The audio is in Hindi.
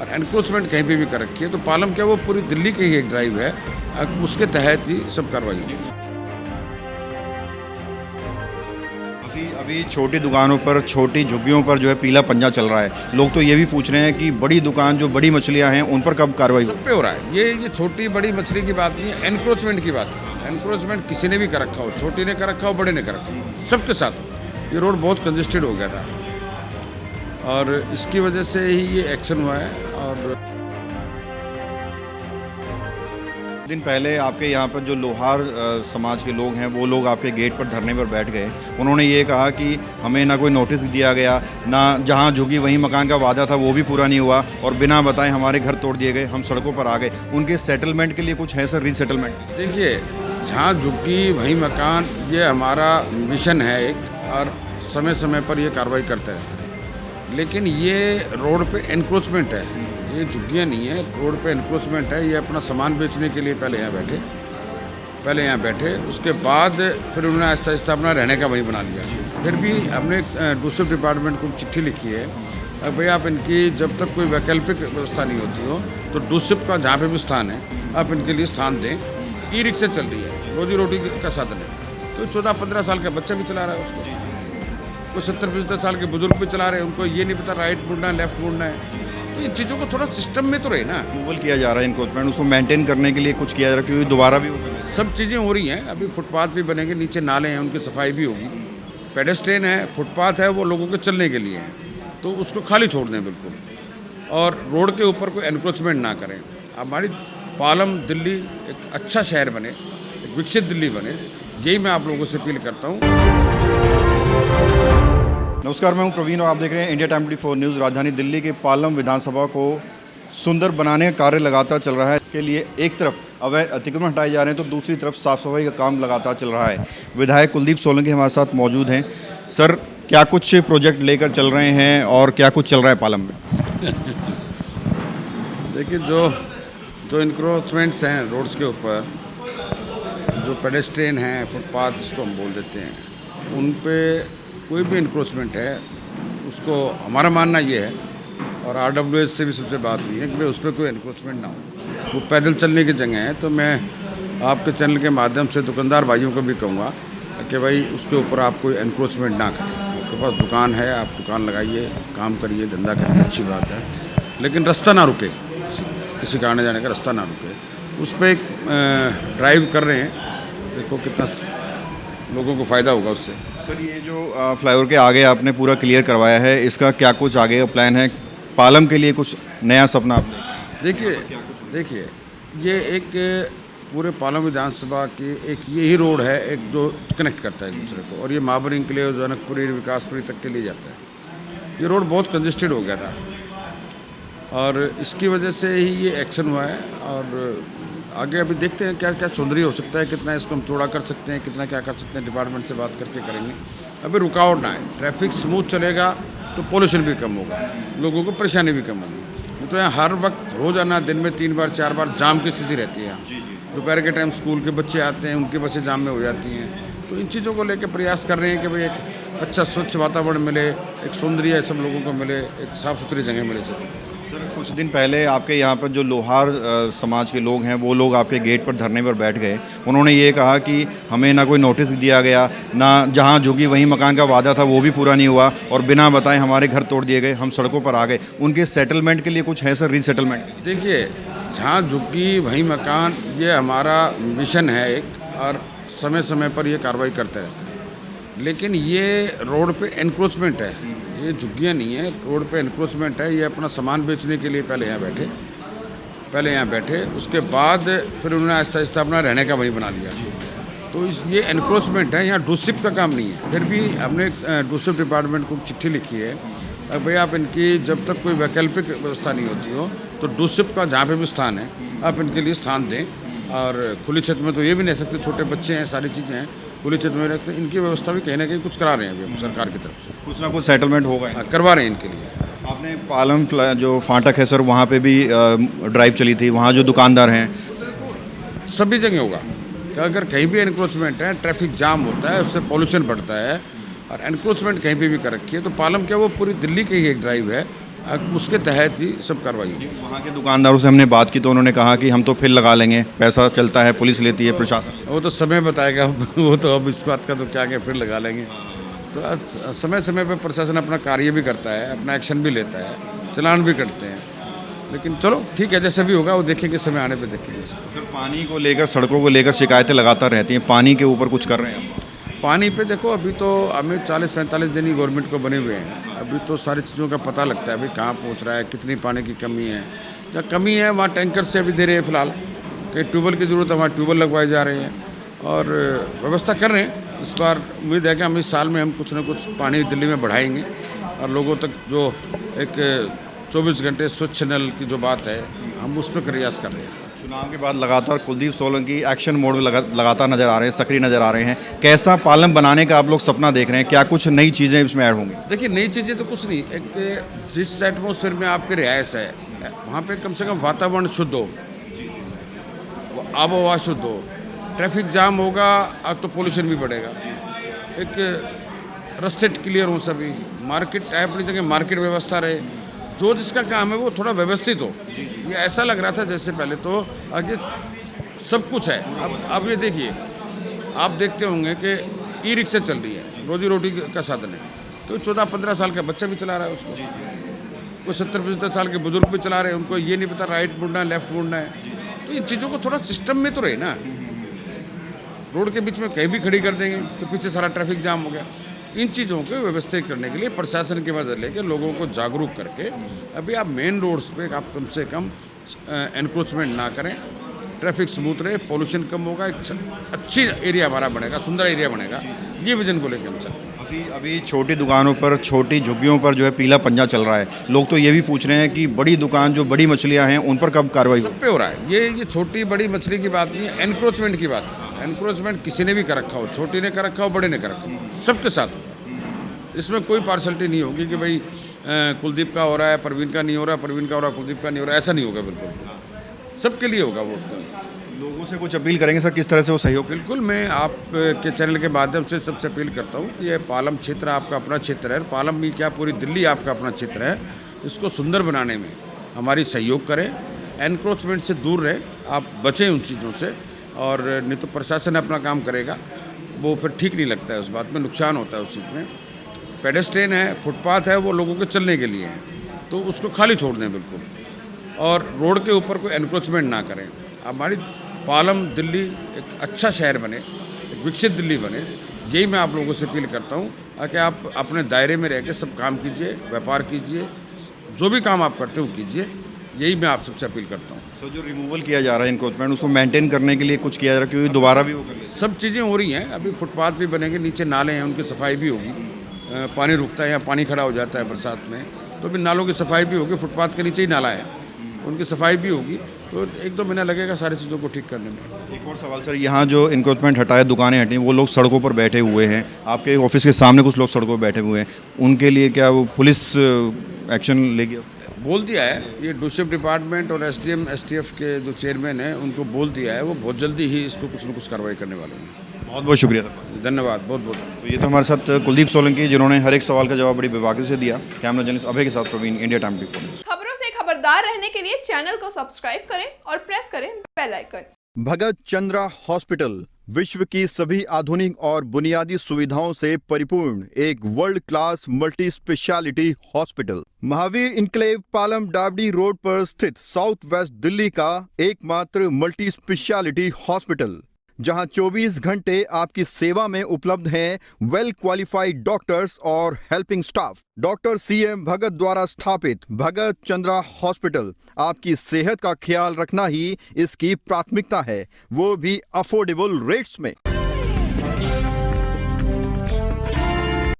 और एनक्रोचमेंट कहीं पे भी कर रखी है। तो पालम क्या वो पूरी दिल्ली की ही एक ड्राइव है, उसके तहत ही सब कार्रवाई होगी। अभी छोटी दुकानों पर, छोटी झुग्गियों पर जो है पीला पंजा चल रहा है। लोग तो ये भी पूछ रहे हैं कि बड़ी दुकान जो बड़ी मछलियां हैं उन पर कब कार्रवाई सब पे हो रहा है। ये छोटी बड़ी मछली की बात नहीं है, एनक्रोचमेंट की बात है। एनक्रोचमेंट किसी ने भी कर रखा हो, छोटी ने कर रखा हो, बड़े ने कर रखा हो, सबके साथ। ये रोड बहुत कंजेस्टेड हो गया था और इसकी वजह से ही ये एक्शन हुआ है। और दिन पहले आपके यहाँ पर जो लोहार समाज के लोग हैं वो लोग आपके गेट पर धरने पर बैठ गए। उन्होंने ये कहा कि हमें ना कोई नोटिस दिया गया, ना जहाँ झुग्गी वहीं मकान का वादा था वो भी पूरा नहीं हुआ और बिना बताए हमारे घर तोड़ दिए गए, हम सड़कों पर आ गए। उनके सेटलमेंट के लिए कुछ है सर, रीसेटलमेंट? देखिए, जहाँ झुग्गी वहीं मकान, ये हमारा मिशन है एक, और समय समय पर ये कार्रवाई करते रहते हैं। लेकिन ये रोड पे एनक्रोचमेंट है, ये झुग्गियाँ नहीं है, रोड पे एनक्रोचमेंट है। ये अपना सामान बेचने के लिए पहले यहाँ बैठे, उसके बाद फिर उन्होंने आहिस्ता आहिस्ता अपना रहने का वही बना लिया। फिर भी हमने डूसिप डिपार्टमेंट को चिट्ठी लिखी है, भाई आप इनकी जब तक कोई वैकल्पिक व्यवस्था नहीं होती हो तो डूसिप का जहाँ पे भी स्थान है आप इनके लिए स्थान दें। ई रिक्शा चल रही है, रोजी रोटी का साधन है। तो 14-15 साल का बच्चा भी चला रहा है उसको, कोई 70-75 साल के बुजुर्ग भी चला रहे हैं, उनको ये नहीं पता राइट मुड़ना है लेफ्ट मुड़ना है। तो इन चीज़ों को थोड़ा सिस्टम में तो रहे ना, अप्रूवल किया जा रहा है इनक्रोचमेंट, उसको मेंटेन करने के लिए कुछ किया जा रहा है क्योंकि दोबारा भी सब चीज़ें हो रही हैं। अभी फुटपाथ भी बनेंगे, नीचे नाले हैं उनकी सफाई भी होगी। पेडेस्ट्रियन है, फुटपाथ है, वो लोगों के चलने के लिए है, तो उसको खाली छोड़ दें बिल्कुल, और रोड के ऊपर कोई एनक्रोचमेंट ना करें। हमारी पालम दिल्ली एक अच्छा शहर बने, एक विकसित दिल्ली बने, यही मैं आप लोगों से अपील करता हूँ। नमस्कार, मैं हूं प्रवीण और आप देख रहे हैं इंडिया टाइम 24 न्यूज़। राजधानी दिल्ली के पालम विधानसभा को सुंदर बनाने का कार्य लगातार चल रहा है। के लिए एक तरफ अवैध अतिक्रमण हटाए जा रहे हैं तो दूसरी तरफ साफ सफाई का काम लगातार चल रहा है। विधायक कुलदीप सोलंकी हमारे साथ मौजूद हैं। सर, क्या कुछ प्रोजेक्ट लेकर चल रहे हैं और क्या कुछ चल रहा है पालम में? देखिए, जो इंक्रोचमेंट्स हैं रोड्स के ऊपर, जो पेडेस्ट्रियन हैं, फुटपाथ जिसको हम बोल देते हैं, उन पे कोई भी इंक्रोचमेंट है उसको, हमारा मानना ये है और RWS से भी सबसे बात हुई है कि भाई उस पर कोई इंक्रोचमेंट ना हो। वो पैदल चलने की जगह है। तो मैं आपके चैनल के माध्यम से दुकानदार भाइयों को भी कहूँगा कि भाई उसके ऊपर आप कोई इंक्रोचमेंट ना करें। आपके पास दुकान है, आप दुकान लगाइए, काम करिए, धंधा करिए, अच्छी बात है, लेकिन रास्ता ना रुके, किसी का आने जाने का रास्ता ना रुके। उस पर एक ड्राइव कर रहे हैं, देखो कितना लोगों को फ़ायदा होगा उससे। सर, ये जो फ्लाईओवर के आगे आपने पूरा क्लियर करवाया है, इसका क्या कुछ आगे का प्लान है? पालम के लिए कुछ नया सपना आपने? देखिए, ये एक पूरे पालम विधानसभा की एक यही रोड है, एक जो कनेक्ट करता है एक दूसरे को, और ये महाबर इंक्लेव, जनकपुरी, विकासपुरी तक के लिए जाता है। ये रोड बहुत कंजेस्टेड हो गया था और इसकी वजह से ही ये एक्शन हुआ है। और आगे अभी देखते हैं क्या क्या सुंदरी हो सकता है, कितना इसको हम चौड़ा कर सकते हैं, कितना क्या कर सकते हैं, डिपार्टमेंट से बात करके करेंगे। अभी रुकावट ना है, ट्रैफिक स्मूथ चलेगा तो पोल्यूशन भी कम होगा, लोगों को परेशानी भी कम होगी। तो यहाँ हर वक्त रोज़ाना दिन में 3 बार 4 बार जाम की स्थिति रहती है। दोपहर के टाइम स्कूल के बच्चे आते हैं, उनकी बसें जाम में हो जाती हैं। तो इन चीज़ों को लेकर प्रयास कर रहे हैं कि भाई एक अच्छा स्वच्छ वातावरण मिले, एक सौंदर्य सब लोगों को मिले, एक साफ़ सुथरी जगह मिले सब। सर, कुछ दिन पहले आपके यहाँ पर जो लोहार समाज के लोग हैं वो लोग आपके गेट पर धरने पर बैठ गए। उन्होंने ये कहा कि हमें ना कोई नोटिस दिया गया, ना जहाँ झुग्गी वहीं मकान का वादा था वो भी पूरा नहीं हुआ और बिना बताए हमारे घर तोड़ दिए गए, हम सड़कों पर आ गए। उनके सेटलमेंट के लिए कुछ है सर, रीसेटलमेंट? देखिए, जहाँ झुग्गी वहीं मकान, ये हमारा मिशन है एक, और समय समय पर ये कार्रवाई करते रहते हैं। लेकिन ये रोड पे एनक्रोचमेंट है, ये झुग्गियाँ नहीं है, रोड पे एनक्रोचमेंट है। ये अपना सामान बेचने के लिए पहले यहाँ बैठे, उसके बाद फिर उन्होंने आहिस्ता आहिस्ता अपना रहने का वही बना लिया। तो ये एनक्रोचमेंट है, यहाँ डूसिप का काम नहीं है। फिर भी हमने डूसिप डिपार्टमेंट को चिट्ठी लिखी है, भाई आप इनकी जब तक कोई वैकल्पिक व्यवस्था नहीं होती हो तो डूसिप का जहाँ पे भी स्थान है आप इनके लिए स्थान दें। और खुली छत में तो ये भी नहीं सकते, छोटे बच्चे हैं, सारी चीज़ें हैं, खुली छत में रखते हैं। इनकी व्यवस्था भी कहीं ना कहीं कुछ करा रहे हैं अभी सरकार की तरफ से, कुछ ना कुछ सेटलमेंट होगा, करवा रहे हैं इनके लिए। आपने पालम जो फाटक है सर, वहाँ पे भी ड्राइव चली थी, वहाँ जो दुकानदार हैं, सभी जगह होगा कि अगर कहीं भी एनक्रोचमेंट है, ट्रैफिक जाम होता है, उससे पोल्यूशन बढ़ता है, और एनक्रोचमेंट कहीं पे भी कर रखी है। तो पालम क्या वो पूरी दिल्ली की ही एक ड्राइव है, उसके तहत ही सब कार्रवाई होगी। वहाँ के दुकानदारों से हमने बात की तो उन्होंने कहा कि हम तो फिर लगा लेंगे, पैसा चलता है, पुलिस लेती है, प्रशासन। वो तो समय बताएगा वो तो अब इस बात का तो क्या फिर लगा लेंगे। तो समय समय पर प्रशासन अपना कार्य भी करता है, अपना एक्शन भी लेता है, चालान भी कटते हैं। लेकिन चलो ठीक है, जैसे भी होगा वो देखेंगे, समय आने पे देखेंगे उसको। सर, पानी को लेकर, सड़कों को लेकर शिकायतें लगातार रहती हैं, पानी के ऊपर कुछ कर रहे हैं आप? पानी पे देखो, अभी तो हमें 40-45 दिन ही गवर्नमेंट को बने हुए हैं। अभी तो सारी चीज़ों का पता लगता है, अभी कहाँ पहुँच रहा है, कितनी पानी की कमी है। जहाँ कमी है वहाँ टैंकर से अभी दे रहे हैं फिलहाल, कहीं ट्यूबवेल की ज़रूरत है वहाँ ट्यूबवेल लगवाए जा रहे हैं और व्यवस्था कर रहे हैं। इस बार उम्मीद है कि हम इस साल में हम कुछ न कुछ पानी दिल्ली में बढ़ाएंगे और लोगों तक जो एक 24 घंटे स्वच्छ नल की जो बात है, हम उस पर प्रयास कर रहे हैं। चुनाव के बाद लगातार कुलदीप सोलंकी एक्शन मोड में लगातार नजर आ रहे हैं, सक्रिय नजर आ रहे हैं। कैसा पालम बनाने का आप लोग सपना देख रहे हैं? क्या कुछ नई चीज़ें इसमें ऐड होंगी? देखिए, नई चीज़ें तो कुछ नहीं, एक जिस एटमोसफेयर में आपकी रिहायश है वहाँ पे कम से कम वातावरण शुद्ध हो, आबोहवा शुद्ध हो। ट्रैफिक जाम होगा तो पोल्यूशन भी बढ़ेगा। एक रास्ते क्लियर हो, सभी मार्केट अपनी जगह मार्केट व्यवस्था रहे, जो जिसका काम है वो थोड़ा व्यवस्थित हो। ये ऐसा लग रहा था जैसे पहले तो आगे सब कुछ है। अब ये देखिए, आप देखते होंगे कि ई रिक्शा चल रही है, रोजी रोटी का साधन है। तो 14-15 साल का बच्चा भी चला रहा है उसको, कोई 70-75 साल के बुजुर्ग भी चला रहे हैं। उनको ये नहीं पता राइट मुड़ना है, लेफ्ट मुड़ना है। तो इन चीज़ों को थोड़ा सिस्टम में तो रहे ना। रोड के बीच में कहीं भी खड़ी कर देंगे तो पीछे सारा ट्रैफिक जाम हो गया। इन चीज़ों को व्यवस्थित करने के लिए प्रशासन की मदद लेकर लोगों को जागरूक करके अभी आप मेन रोड्स पे आप कम से कम एनक्रोचमेंट ना करें, ट्रैफिक स्मूथ रहे, पोल्यूशन कम होगा, एक अच्छी एरिया हमारा बनेगा, सुंदर एरिया बनेगा। ये विजन को लेकर हम चल। अभी छोटी दुकानों पर, छोटी झुग्गियों पर जो है पीला पंजा चल रहा है। लोग तो ये भी पूछ रहे हैं कि बड़ी दुकान, जो बड़ी मछलियाँ हैं, उन पर कब कार्रवाई सब पे हो रहा है। ये छोटी बड़ी मछली की बात नहीं है, एनक्रोचमेंट की बात है। एनक्रोचमेंट किसी ने भी कर रखा हो, छोटी ने कर रखा हो, बड़े ने कर रखा हो, सबके साथ होगा। इसमें कोई पार्शलिटी नहीं होगी कि भाई कुलदीप का हो रहा है, परवीन का नहीं हो रहा, परवीन का हो रहा है, कुलदीप का नहीं हो रहा। ऐसा नहीं होगा, बिल्कुल सबके लिए होगा वो। लोगों से कुछ अपील करेंगे सर, किस तरह से वो सहयोग? बिल्कुल, मैं आपके चैनल के माध्यम से सबसे अपील करता हूँ कि ये पालम क्षेत्र आपका अपना क्षेत्र है। पालम ही क्या, पूरी दिल्ली आपका अपना क्षेत्र है। इसको सुंदर बनाने में हमारी सहयोग करें, एनक्रोचमेंट से दूर रहे, आप बचें उन चीज़ों से। और नहीं तो प्रशासन अपना काम करेगा, वो फिर ठीक नहीं लगता है, उस बात में नुकसान होता है उस चीज़ में। पेडेस्ट्रियन है, फुटपाथ है, वो लोगों के चलने के लिए है, तो उसको खाली छोड़ दें बिल्कुल। और रोड के ऊपर कोई एनक्रोचमेंट ना करें। हमारी पालम दिल्ली एक अच्छा शहर बने, एक विकसित दिल्ली बने, यही मैं आप लोगों से अपील करता हूँ कि आप अपने दायरे में रह के सब काम कीजिए, व्यापार कीजिए, जो भी काम आप करते हो कीजिए। यही मैं आप सबसे अपील करता हूँ। सो जो रिमूवल किया जा रहा है एनक्रोचमेंट, उसको मेंटेन करने के लिए कुछ किया जा रहा है, क्योंकि दोबारा भी वो कर सब चीज़ें हो रही हैं। अभी फुटपाथ भी बनेंगे, नीचे नाले हैं, उनकी सफाई भी होगी। पानी रुकता है या पानी खड़ा हो जाता है बरसात में, तो भी नालों की सफाई भी होगी। फुटपाथ के नीचे ही नाला है, उनकी सफाई भी होगी। तो 1-2 महीना लगेगा सारी चीज़ों को ठीक करने में। एक और सवाल सर, यहाँ जो इंक्रोचमेंट हटाए, दुकानें हटी, वो लोग सड़कों पर बैठे हुए हैं। आपके ऑफिस के सामने कुछ लोग सड़कों पर बैठे हुए हैं, उनके लिए क्या वो पुलिस एक्शन लेगी? बोल दिया है, ये डूशिप डिपार्टमेंट और SDM STF के जो चेयरमैन हैं उनको बोल दिया है, वो बहुत जल्दी ही इसको कुछ न कुछ कार्रवाई करने वाले हैं। बहुत बहुत शुक्रिया सर, धन्यवाद, बहुत बहुत। तो ये तो हमारे साथ कुलदीप सोलंकी, जिन्होंने हर एक सवाल का जवाब बड़ी बेबाकी से दिया। कैमरा जर्नलिस्ट अभय के साथ प्रवीण, इंडिया टाइम 24। खबरों से खबरदार रहने के लिए चैनल को सब्सक्राइब करें और प्रेस करें बेल आइकन। भगत चंद्रा हॉस्पिटल विश्व की सभी आधुनिक और बुनियादी सुविधाओं से परिपूर्ण एक world class multi speciality hospital, Mahavir enclave, Palam Dabri road पर स्थित साउथ वेस्ट दिल्ली का एकमात्र मल्टी स्पेशलिटी हॉस्पिटल, जहां 24 घंटे आपकी सेवा में उपलब्ध हैं वेल क्वालिफाइड डॉक्टर्स और हेल्पिंग स्टाफ। डॉक्टर CM भगत द्वारा स्थापित भगत चंद्रा हॉस्पिटल आपकी सेहत का ख्याल रखना ही इसकी प्राथमिकता है, वो भी अफोर्डेबल रेट्स में।